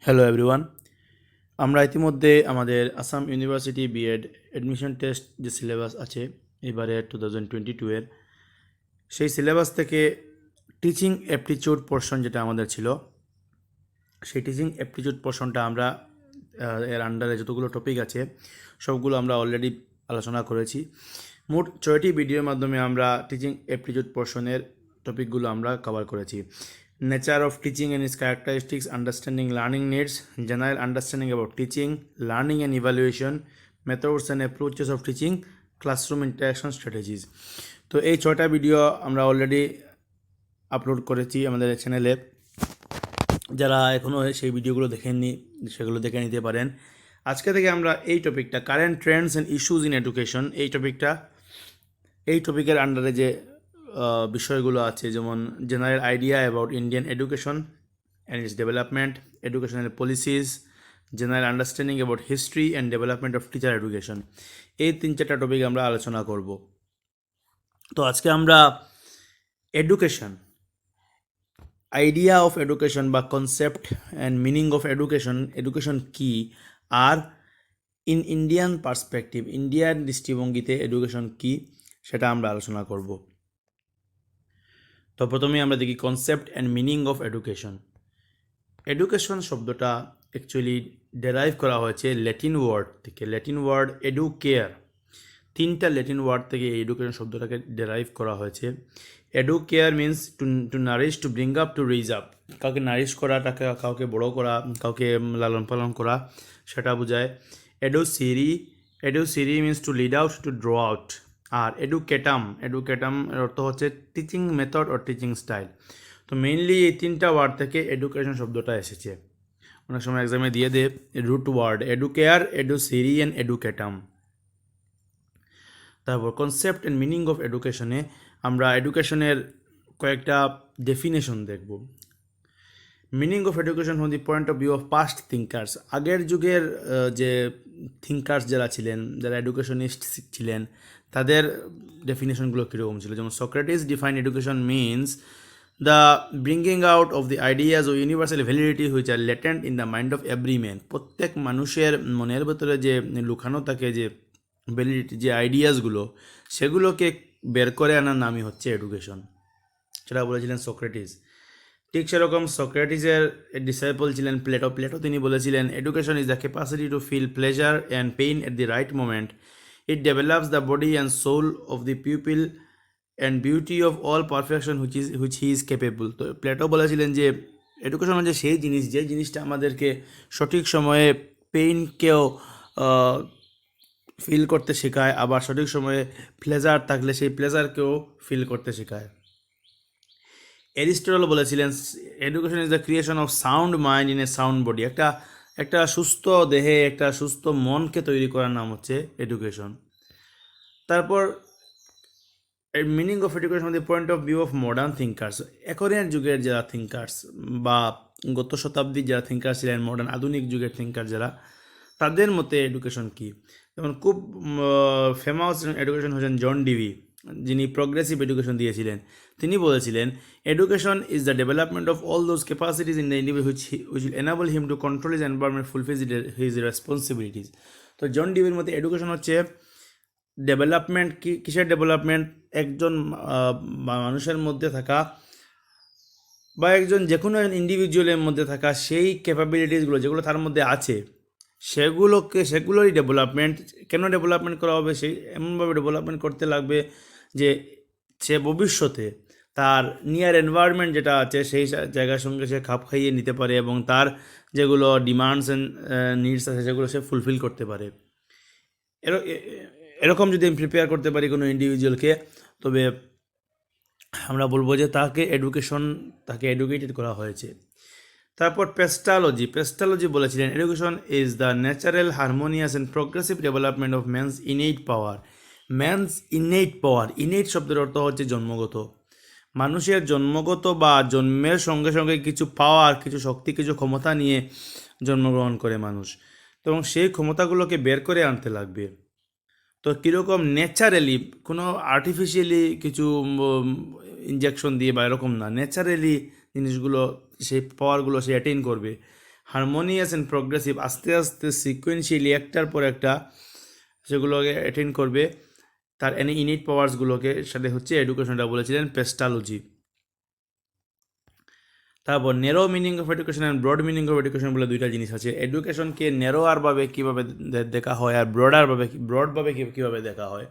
Hello everyone, আমরা ইতিমধ্যে আমাদের Assam university B.Ed admission test যে সিলেবাস আছে এবারে 2022-এর সেই সিলেবাস থেকে টিচিং অ্যাপটিচিউড পোর্শন যেটা আমাদের ছিল সেই টিচিং অ্যাপটিচিউড পোর্শনটা আমরা এর আন্ডারে যতগুলো টপিক আছে সবগুলো আমরা অলরেডি আলোচনা করেছি। মোট 6টি ভিডিওর মাধ্যমে আমরা টিচিং অ্যাপটিচিউড পোর্শনের টপিকগুলো আমরা কভার করেছি। Nature of teaching and it's characteristics, understanding learning needs, general understanding about teaching, learning and evaluation, methods and approaches of teaching, classroom interaction strategies. তো এই 6টা ভিডিও আমরা অলরেডি আপলোড করেছি আমাদের চ্যানেলে। যারা এখনও সেই ভিডিওগুলো দেখেননি সেগুলো দেখে নিতে পারেন। আজকে থেকে আমরা এই টপিকটা current Trends and issues in education এই টপিকের আন্ডারে যে বিষয়গুলো আছে, যেমন general idea about Indian education and it's development, educational policies, general understanding about history and development of teacher education, এই 3-4টা টপিক আমরা আলোচনা করব। তো আজকে আমরা এডুকেশন, আইডিয়া অফ এডুকেশন বা concept and meaning of education কি, আর ইন ইন্ডিয়ান পার্সপেক্টিভ, ইন্ডিয়ান দৃষ্টিভঙ্গিতে এডুকেশন কি, সেটা আমরা আলোচনা করব। তো প্রথমে আমরা দেখি concept and meaning of education. Education শব্দটা অ্যাকচুয়ালি ডেরাইভ করা হয়েছে ল্যাটিন ওয়ার্ড থেকে, ল্যাটিন ওয়ার্ড এডুকেয়ার। 3টা ল্যাটিন ওয়ার্ড থেকে এই এডুকেশন শব্দটাকে ডেরাইভ করা হয়েছে। Educare means to nourish, to bring up, to raise up. কাউকে নারিশ করা, কাউকে বড় করা, কাউকে লালন পালন করা, সেটা বোঝায়। Educere means to lead out, to draw out. আর এডুকেটাম এর অর্থ হচ্ছে teaching method or teaching style. তো মেইনলি এই 3টা ওয়ার্ড থেকে এডুকেশন শব্দটা এসেছে। অনেক সময় এক্সামে দিয়ে দেয় রুট ওয়ার্ড এডুকেয়ার, এডুসিরি অ্যান্ড এডুকেটাম। তারপর কনসেপ্ট অ্যান্ড মিনিং অফ এডুকেশনে আমরা এডুকেশনের কয়েকটা ডেফিনেশন দেখব। Meaning of education from the point of view of past thinkers. আগের যুগের যে থিঙ্কার্স যারা ছিলেন, যারা এডুকেশনিস্ট ছিলেন, তাদের ডেফিনেশনগুলো কীরকম ছিল। যেমন Socrates define education means the bringing out of the ideas of universal validity which are latent in the mind of every man. প্রত্যেক মানুষের মনের ভেতরে যে লুকানো থাকে যে ভ্যালিডিটি, যে আইডিয়াসগুলো, সেগুলোকে বের করে আনার নামই হচ্ছে এডুকেশন। সেটা বলেছিলেন সক্রেটিস। ঠিক সেরকম সক্রেটিসের ডিসাইপল ছিলেন প্লেটো। তিনি বলেছিলেন education is the capacity to feel pleasure and pain at the right moment. It develops the body and soul of the pupil and beauty of all perfection which he is capable. তো Plato বলেছিলেন যে education হচ্ছে সেই জিনিস, যে জিনিসটা আমাদেরকে সঠিক সময়ে পেইনকেও ফিল করতে শেখায়, আবার সঠিক সময়ে প্লেজার থাকলে সেই প্লেজারকেও ফিল করতে শেখায়। অ্যারিস্টটল বলেছিলেন education is the creation of sound mind in a sound body. একটা সুস্থ দেহে একটা সুস্থ মনকে তৈরি করার নাম হচ্ছে এডুকেশন। তারপর meaning of education from the point of view of modern thinkers. এখনের যুগের যারা থিঙ্কার্স বা গত শতাব্দীর যারা থিঙ্কার ছিলেন, মডার্ন আধুনিক যুগের থিঙ্কার যারা, তাদের মতে এডুকেশন কি। যেমন খুব ফেমাস এডুকেশন হচ্ছেন জন ডিভি, যিনি প্রগ্রেসিভ এডুকেশন দিয়েছিলেন। তিনি বলেছিলেন education is the development of all those capacities in the individual which will enable him to control his environment, fulfil his responsibilities. তো জন ডিভির মতে এডুকেশন হচ্ছে ডেভেলপমেন্ট। কিসের ডেভেলপমেন্ট? একজন মানুষের মধ্যে থাকা বা একজন যে কোনো ইন্ডিভিজুয়ালের মধ্যে থাকা সেই ক্যাপাবিলিটিসগুলো যেগুলো তার মধ্যে আছে, সেগুলোরই ডেভেলপমেন্ট। কেন ডেভেলপমেন্ট করা হবে? সেই এমনভাবে ডেভেলপমেন্ট করতে লাগবে যে সে ভবিষ্যতে তার নিয়ার এনভায়রনমেন্ট যেটা আছে সেই জায়গার সঙ্গে সে খাপ খাইয়ে নিতে পারে এবং তার যেগুলো ডিমান্ডস অ্যান্ড নিডস আছে সেগুলো সে ফুলফিল করতে পারে। এরকম যদি আমি প্রিপেয়ার করতে পারি কোনো ইন্ডিভিজুয়ালকে, তবে আমরা বলবো যে তাকে এডুকেটেড করা হয়েছে। তারপর পেস্টালজি বলেছিলেন education is the natural, harmonious and progressive development of man's innate power. Innate শব্দের অর্থ হচ্ছে জন্মগত। মানুষের জন্মগত বা জন্মের সঙ্গে সঙ্গে কিছু পাওয়ার, কিছু শক্তি, কিছু ক্ষমতা নিয়ে জন্মগ্রহণ করে মানুষ, এবং সেই ক্ষমতাগুলোকে বের করে আনতে লাগবে। তো কীরকম? ন্যাচারালি, কোনো আর্টিফিশিয়ালি কিছু ইনজেকশন দিয়ে বা এরকম না, ন্যাচারালি জিনিসগুলো, সেই পাওয়ারগুলো সে অ্যাটেইন করবে। হারমোনিয়াস অ্যান্ড প্রোগ্রেসিভ, আস্তে আস্তে সিকোয়েন্সিয়ালি একটার পর একটা সেগুলোকে অ্যাটেন্ড করবে, তার ইনিট পাওয়ার্সগুলোকে, সাথে হচ্ছে এডুকেশনটা বলেছিলেন পেস্টালজি। তারপর narrow meaning of education and broad meaning of education বলে দুইটা জিনিস আছে। এডুকেশনকে ন্যারোয়ারভাবে কীভাবে দেখা হয় আর ব্রডভাবে কীভাবে দেখা হয়।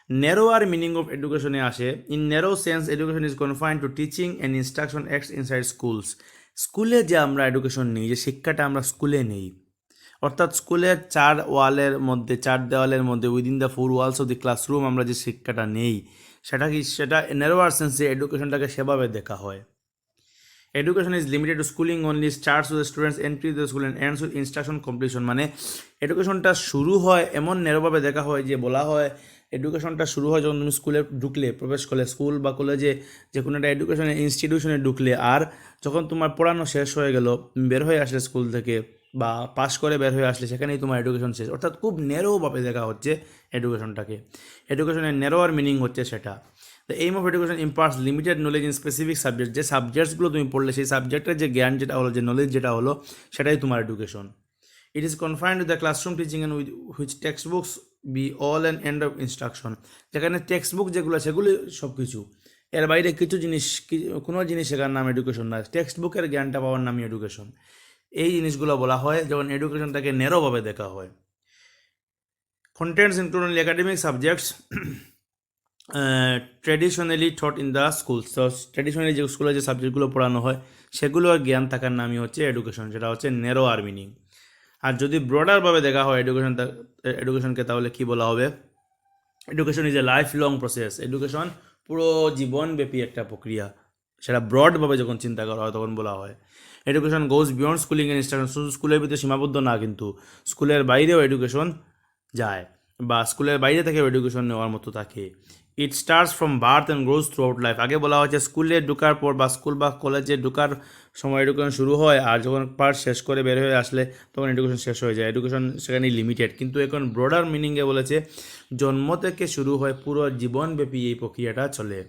ন্যারোয়ার মিনিং অফ এডুকেশনে আসে, in narrow sense education is confined two teaching and instruction acts inside schools. স্কুলে যে আমরা এডুকেশন নিই, যে শিক্ষাটা আমরা স্কুলে নেই, অর্থাৎ স্কুলের চার দেওয়ালের মধ্যে within the four walls of the classroom আমরা যে শিক্ষাটা নেই, সেটা ন্যারোয়ার সেন্সে এডুকেশনটাকে সেভাবে দেখা হয়। Education is limited to schooling only, starts with students entry the school and ends with instruction completion. মানে এডুকেশনটা শুরু হয় এমন ন্যারোভাবে দেখা হয় যে বলা হয় এডুকেশনটা শুরু হয় যখন তুমি স্কুলে ঢুকলে, প্রবেশ করলে, স্কুল বা কলেজে যে কোনো একটা এডুকেশনের ইনস্টিটিউশনে ঢুকলে, আর যখন তোমার পড়ানো শেষ হয়ে গেল, বের হয়ে আসলে স্কুল থেকে বা পাশ করে বের হয়ে আসলে, সেখানেই তোমার এডুকেশন শেষ। অর্থাৎ খুব ন্যারোভাবে দেখা হচ্ছে এডুকেশনটাকে। এডুকেশনের ন্যারোয়ার মিনিং হচ্ছে সেটা। The aim of education imparts limited knowledge in specific subject. যে সাবজেক্টসগুলো তুমি পড়লে সেই সাবজেক্টের যে জ্ঞান যেটা হলো, যে নলেজ যেটা হলো, সেটাই তোমার education. It is confined to the classroom teaching and which textbooks be all and end of instruction. যেখানে টেক্সট বুক যেগুলো সেগুলি সব কিছু, এর বাইরে কোনো জিনিস শেখার নাম এডুকেশন না। টেক্সট বুকের জ্ঞানটা পাওয়ার নামই এডুকেশন। এই জিনিসগুলো বলা হয় যখন এডুকেশনটাকে ন্যারোভাবে দেখা হয়। Contents include only academic subjects traditionally thought in the schools. তো ট্র্যাডিশনালি যে স্কুলে যে সাবজেক্টগুলো পড়ানো হয় সেগুলোর জ্ঞান থাকার নামই হচ্ছে এডুকেশন, সেটা হচ্ছে ন্যারো আর মিনিং। আর যদি ব্রডারভাবে দেখা হয় এডুকেশনকে, তাহলে কি বলা হবে? Education is a life long process. Education পুরো জীবনব্যাপী একটা প্রক্রিয়া, সেটা ব্রডভাবে যখন চিন্তা করা হয় তখন বলা হয়। Education goes beyond schooling and instruction. শুধু স্কুলের ভিতরে সীমাবদ্ধ না, কিন্তু স্কুলের বাইরেও এডুকেশন যায়, বা স্কুলের বাইরে থেকেও এডুকেশন নেওয়ার মতো থাকে। It starts from birth and grows through out life. আগে বলা হচ্ছে স্কুলে ঢোকার পর বা স্কুল বা কলেজে ঢোকার সময় এডুকেশন শুরু হয়, আর যখন পার্ট শেষ করে বের হয়ে আসলে তখন এডুকেশন শেষ হয়ে যায়। এডুকেশন সেখানে লিমিটেড, কিন্তু এখন ব্রডার মিনিংয়ে বলেছে জন্ম থেকে শুরু হয়, পুরো জীবনব্যাপী এই প্রক্রিয়াটা চলে।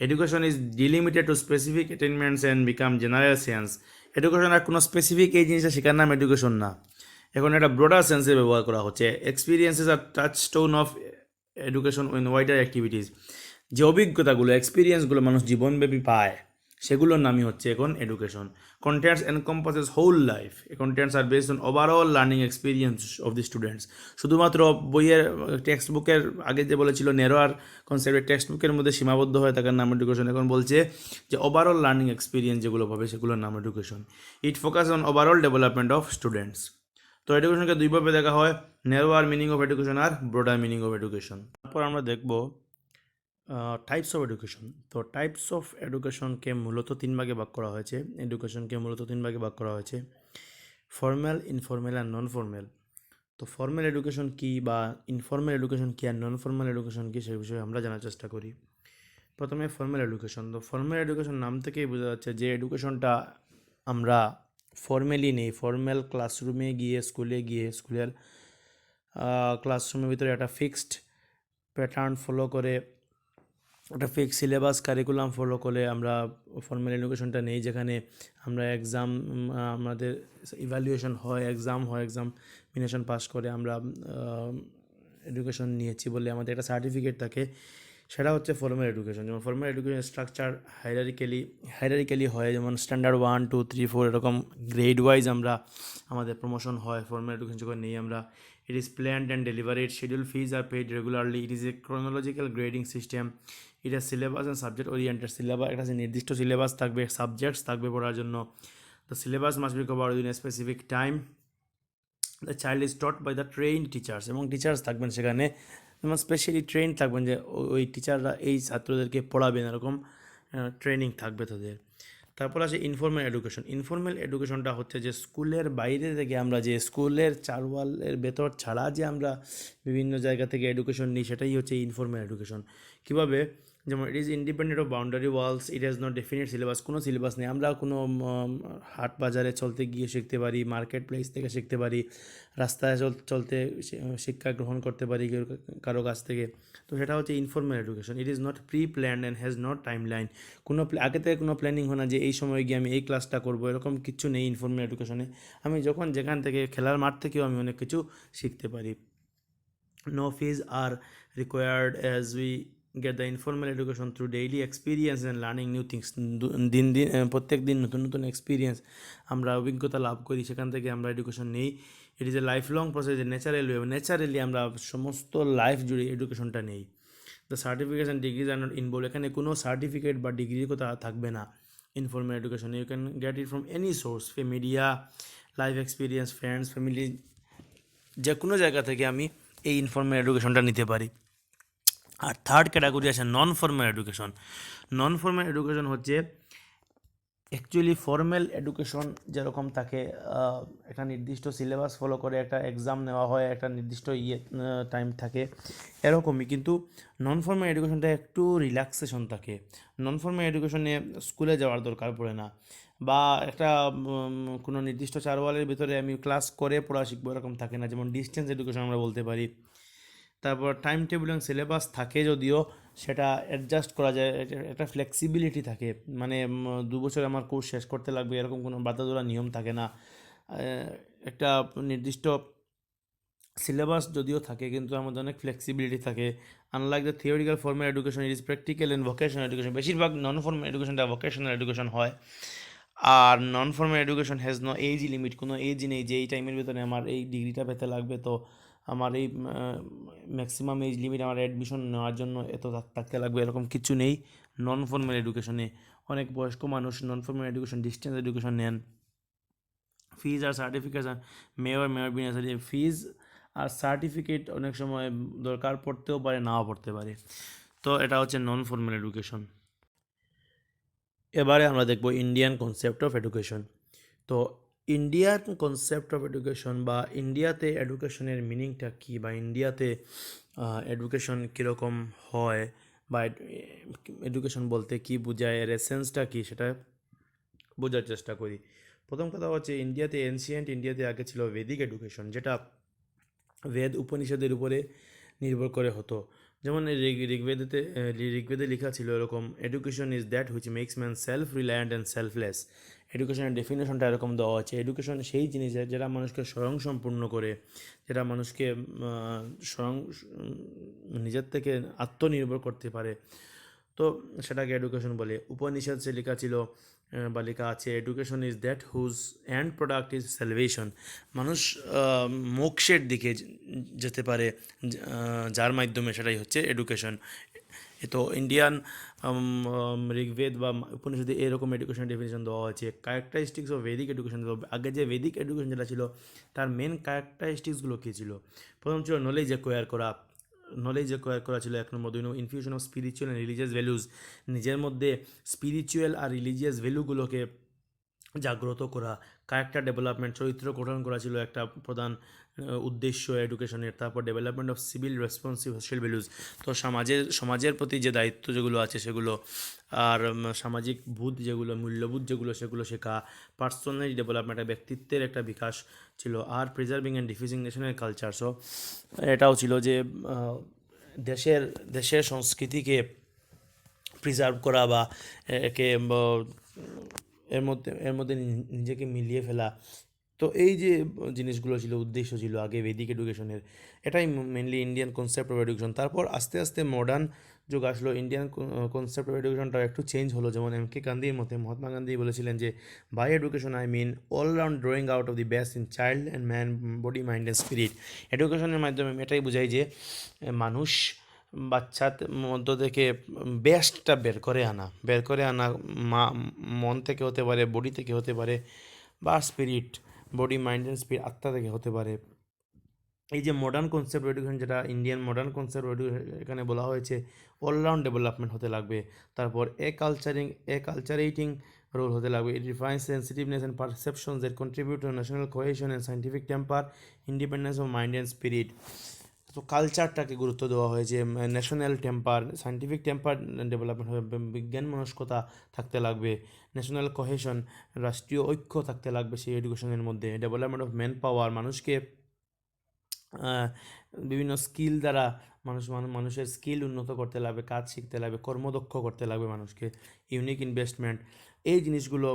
Education is delimited to specific attainments and become general sense. Education আর কোনো স্পেসিফিক এই জিনিসটা শেখার নাম এডুকেশন না, এখন এটা ব্রডার সেন্সে ব্যবহার করা হচ্ছে। এক্সপিরিয়েন্সেস আর touchstone of education in wider activities. যে অভিজ্ঞতাগুলো, এক্সপিরিয়েন্সগুলো মানুষ জীবনব্যাপী পায়, সেগুলোর নামই হচ্ছে এখন education. Contents encompasses whole life. Contents are based on overall learning experience of the students. শুধুমাত্র বইয়ের টেক্সট বুকের আগে যে বলেছিল নেরোয়ার কনসেপ্টের টেক্সট বুকের মধ্যে সীমাবদ্ধ হয়ে থাকার নাম এডুকেশন, এখন বলছে যে ওভারঅল লার্নিং এক্সপিরিয়েন্স যেগুলো পাবে সেগুলোর নাম education. It focus on overall development of students. তো এডুকেশনকে দুইভাবে দেখা হয়, ন্যারোয়ার মিনিং অফ এডুকেশন আর ব্রডার মিনিং অফ এডুকেশন। তারপর আমরা দেখব টাইপস অফ এডুকেশন। তো টাইপস অফ এডুকেশনকে মূলত তিন ভাগে ভাগ করা হয়েছে। ফর্মাল, ইনফর্মাল আর নন ফর্মাল। তো ফর্মাল এডুকেশন কী, বা ইনফর্মাল এডুকেশন কী, আর নন ফর্মাল এডুকেশন কী, সেই বিষয়ে আমরা জানার চেষ্টা করি। প্রথমে ফর্মাল এডুকেশন। তো ফর্মাল এডুকেশন নাম থেকেই বোঝা যাচ্ছে যে এডুকেশনটা আমরা ফর্মালি নেই। ফর্মাল ক্লাসরুমে গিয়ে, স্কুলের ক্লাসরুমের ভিতরে একটা ফিক্সড প্যাটার্ন ফলো করে, একটা ফিক্স সিলেবাস কারিকুলাম ফলো করে আমরা ফর্মাল এডুকেশনটা নেই, যেখানে আমরা আমাদের ইভ্যালুয়েশন হয়, এক্সামিনেশন পাস করে আমরা এডুকেশন নিয়েছি বলে আমাদের একটা সার্টিফিকেট থাকে, সেটা হচ্ছে ফর্মাল এডুকেশন। যেমন ফর্মাল এডুকেশন স্ট্রাকচার হাইরারিক্যালি হয়, যেমন স্ট্যান্ডার্ড 1, 2, 3, 4 এরকম গ্রেড ওয়াইজ আমাদের প্রমোশন হয় ফর্মাল এডুকেশন যখন নেই আমরা। It is planned and delivered, schedule fees আর paid regularly. It is a chronological grading system. এটা সিলেবাস অ্যান্ড সাবজেক্ট ওরিয়েন্টেড। একটা নির্দিষ্ট সিলেবাস থাকবে, সাবজেক্টস থাকবে পড়ার জন্য। The syllabus must be covered within a specific time. The child is taught by the trained teachers, এবং teachers থাকবেন সেখানে, যেমন স্পেশালি ট্রেন থাকবেন, যে ওই টিচাররা এই ছাত্রদেরকে পড়াবেন, এরকম ট্রেনিং থাকবে তাদের। তারপর আছে ইনফর্মাল এডুকেশন। ইনফর্মাল এডুকেশনটা হচ্ছে যে স্কুলের বাইরে থেকে আমরা, যে স্কুলের চারওয়ালের ভেতর ছাড়া যে আমরা বিভিন্ন জায়গা থেকে এডুকেশন নিই, সেটাই হচ্ছে ইনফর্মাল এডুকেশন। কীভাবে? যেমন it is independent of boundary walls, it has not definite syllabus, কোনো সিলেবাস নেই। আমরা কোনো হাট বাজারে চলতে গিয়ে শিখতে পারি, মার্কেট প্লেস থেকে শিখতে পারি, রাস্তায় চলতে শিক্ষা গ্রহণ করতে পারি কারো কাছ থেকে। তো সেটা হচ্ছে informal education. It is not pre planned and has not time line. কোনো আগে থেকে কোনো প্ল্যানিং হয় না যে এই সময় গিয়ে আমি এই ক্লাসটা করবো, এরকম কিছু নেই ইনফর্মাল এডুকেশনে। আমি যখন যেখান থেকে, খেলার মাঠ থেকেও আমি অনেক কিছু শিখতে পারি। No fees are required as we get the informal education through daily experience and learning new things. দিন দিন প্রত্যেক দিন নতুন নতুন এক্সপিরিয়েন্স, আমরা অভিজ্ঞতা লাভ করি, সেখান থেকে আমরা এডুকেশন নেই। It is a life long process, naturally আমরা সমস্ত লাইফ জুড়ে এডুকেশনটা নেই। The certificates and degrees are not involve, এখানে কোনো সার্টিফিকেট বা ডিগ্রির কথা থাকবে না ইনফর্মাল এডুকেশনে। You can get it from any source, media, life experience, friends, family, যে কোনো জায়গা থেকে আমি এই ইনফর্মাল এডুকেশনটা নিতে পারি। আর থার্ড ক্যাটাগরি আছে নন ফর্মাল এডুকেশন। নন ফর্মাল এডুকেশন হচ্ছে অ্যাকচুয়ালি ফর্মাল এডুকেশন যেরকম থাকে, একটা নির্দিষ্ট সিলেবাস ফলো করে একটা এক্সাম নেওয়া হয়, একটা নির্দিষ্ট টাইম থাকে, এরকমই। কিন্তু নন ফর্মাল এডুকেশনটা একটু রিল্যাক্সেশন থাকে। নন ফর্মাল এডুকেশনে স্কুলে যাওয়ার দরকার পড়ে না, বা একটা কোনো নির্দিষ্ট চারওয়ালের ভিতরে আমি ক্লাস করে পড়া শিখবো এরকম থাকে না, যেমন ডিস্টেন্স এডুকেশন আমরা বলতে পারি। তারপর টাইম টেবিল এবং সিলেবাস থাকে যদিও, সেটা অ্যাডজাস্ট করা যায়, একটা ফ্লেক্সিবিলিটি থাকে। মানে 2 বছর আমার কোর্স শেষ করতে লাগবে এরকম কোনো বাঁধাধরা নিয়ম থাকে না। একটা নির্দিষ্ট সিলেবাস যদিও থাকে, কিন্তু আমাদের অনেক ফ্লেক্সিবিলিটি থাকে। Unlike the theoretical formal education, it is practical and vocational education. বেশিরভাগ নন ফর্মাল এডুকেশনটা ভোকেশনাল এডুকেশন হয়। আর non formal education has no age limit, কোনো এজ নেই যে এই টাইমের ভিতরে আমার এই ডিগ্রিটা পেতে লাগবে, তো আমার এই ম্যাক্সিমাম এজ লিমিট আমার অ্যাডমিশন নেওয়ার জন্য এত থাকতে লাগবে, এরকম কিছু নেই নন ফর্মাল এডুকেশনে। অনেক বয়স্ক মানুষ নন ফর্মাল এডুকেশন, ডিস্টেন্স এডুকেশন নেন। ফিজ আর সার্টিফিকেশন মেয়র বি নেসারি, ফিজ আর সার্টিফিকেট অনেক সময় দরকার পড়তেও পারে, নাও পড়তে পারে। তো এটা হচ্ছে নন ফর্মাল এডুকেশন। এবারে আমরা দেখব ইন্ডিয়ান কনসেপ্ট অফ এডুকেশন। তো ইন্ডিয়ান কনসেপ্ট অফ এডুকেশন, বা ইন্ডিয়াতে এডুকেশনের মিনিংটা কী, বা ইন্ডিয়াতে এডুকেশন কীরকম হয়, বা এডুকেশন বলতে কী বোঝায়, এর এসেন্সটা কী, সেটা বোঝার চেষ্টা করি। প্রথম কথা হচ্ছে এনশিয়েন্ট ইন্ডিয়াতে আগে ছিল ভেদিক এডুকেশন, যেটা বেদ উপনিষদের উপরে নির্ভর করে হতো। যেমন ঋগ্বেদে লেখা ছিল এরকম, education is that which makes man self reliant and selfless. এডুকেশনের ডেফিনেশনটা এরকম দেওয়া আছে, এডুকেশন সেই জিনিস যেটা মানুষকে স্বয়ংসম্পূর্ণ করে, যেটা মানুষকে স্বয়ং নিজের থেকে আত্মনির্ভর করতে পারে, তো সেটাকে এডুকেশন বলে। উপনিষদ সে লেখা ছিল বা লেখা আছে, education is that whose end product is salvation. মানুষ মোক্ষের দিকে যেতে পারে যার মাধ্যমে, সেটাই হচ্ছে এডুকেশন। তো ইন্ডিয়ান ঋগ্বেদ বা উপনিষদে এরকম এডুকেশন ডেফিনেশন দেওয়া হয়েছে। ক্যারেক্টারিস্টিক্স অফ ভেদিক এডুকেশন, আগে যে ভেদিক এডুকেশন যেটা ছিল তার মেন ক্যারেক্টারিস্টিক্সগুলো কী ছিল? প্রথম ছিল নলেজ অ্যাকোয়ার করা। ছিল 1 নম্বর। 2 নম্বর infusion of spiritual and religious values, নিজের মধ্যে স্পিরিচুয়াল আর রিলিজিয়াস ভ্যালুগুলোকে জাগ্রত করা। ক্যারেক্টার ডেভেলপমেন্ট, চরিত্র গঠন করা ছিল একটা প্রধান উদ্দেশ্য এডুকেশনের। তারপর development of civil responsive social values, তো সমাজের প্রতি যে দায়িত্ব যেগুলো আছে সেগুলো, আর সামাজিক বোধ যেগুলো, মূল্যবোধ যেগুলো, সেগুলো শেখা। পার্সোনাল ডেভেলপমেন্ট, ব্যক্তিত্বের একটা বিকাশ ছিল। আর preserving and diffusing national culture, so এটাও ছিল যে দেশের সংস্কৃতিকে প্রিজার্ভ করা, বা একে এর মধ্যে নিজেকে মিলিয়ে ফেলা। তো এই যে জিনিসগুলো ছিল, উদ্দেশ্য ছিল আগে ভেদিক এডুকেশনের, এটাই mainly Indian concept of education. তারপর আস্তে আস্তে মডার্ন যুগ আসলো, ইন্ডিয়ান কনসেপ্ট অফ এডুকেশনটা একটু চেঞ্জ হলো। যেমন এম.কে. গান্ধীর মতে, মহাত্মা গান্ধী বলেছিলেন যে, by education I mean all round drawing out of the best in child and man, body, mind and spirit. এডুকেশনের মাধ্যমে আমি এটাই বোঝাই যে মানুষ বাচ্চার মধ্য থেকে বেস্টটা বের করে আনা মন থেকে হতে পারে, বডি থেকে হতে পারে, বা spirit, body, mind and spirit, আত্মা থেকে হতে পারে। এই যে মডার্ন কনসেপ্ট এডুকেশন, যেটা ইন্ডিয়ান মডার্ন কনসেপ্ট এডুকেশন, এখানে বলা হয়েছে অলরাউন্ড ডেভেলপমেন্ট হতে লাগবে। তারপর কালচারেটিং রোল হতে লাগবে। It refines sensitiveness and perceptions that contribute to national cohesion and scientific temper, independence of mind and spirit. তো কালচারটাকে গুরুত্ব দেওয়া হয়েছে, national temper, scientific temper development হবে, বিজ্ঞান মনস্কতা থাকতে লাগবে, ন্যাশনাল কোহেশন, রাষ্ট্রীয় ঐক্য থাকতে লাগবে সেই এডুকেশনের মধ্যে, ডেভেলপমেন্ট অফ ম্যান পাওয়ার, মানুষকে বিভিন্ন স্কিল দ্বারা মানুষের স্কিল উন্নত করতে লাগবে, কাজ শিখতে লাগবে, কর্মদক্ষ করতে লাগবে মানুষকে, ইউনিক ইনভেস্টমেন্ট, এই জিনিসগুলো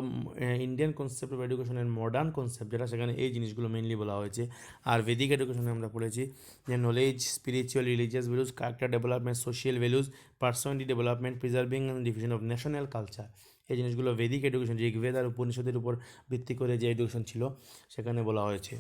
ইন্ডিয়ান কনসেপ্ট অফ এডুকেশনের মডার্ন কনসেপ্ট যেটা, সেখানে এই জিনিসগুলো মেনলি বলা হয়েছে। আর ভেদিক এডুকেশনে আমরা পড়েছি যে knowledge, spiritual, religious values, character development, social values, personality development, preserving and diffusion of national culture, এই জিনিসগুলো ভেদিক এডুকেশন, ঋগ্বেদ আর উপনিষদের উপর ভিত্তি করে যে এডুকেশন ছিল সেখানে বলা হয়েছে।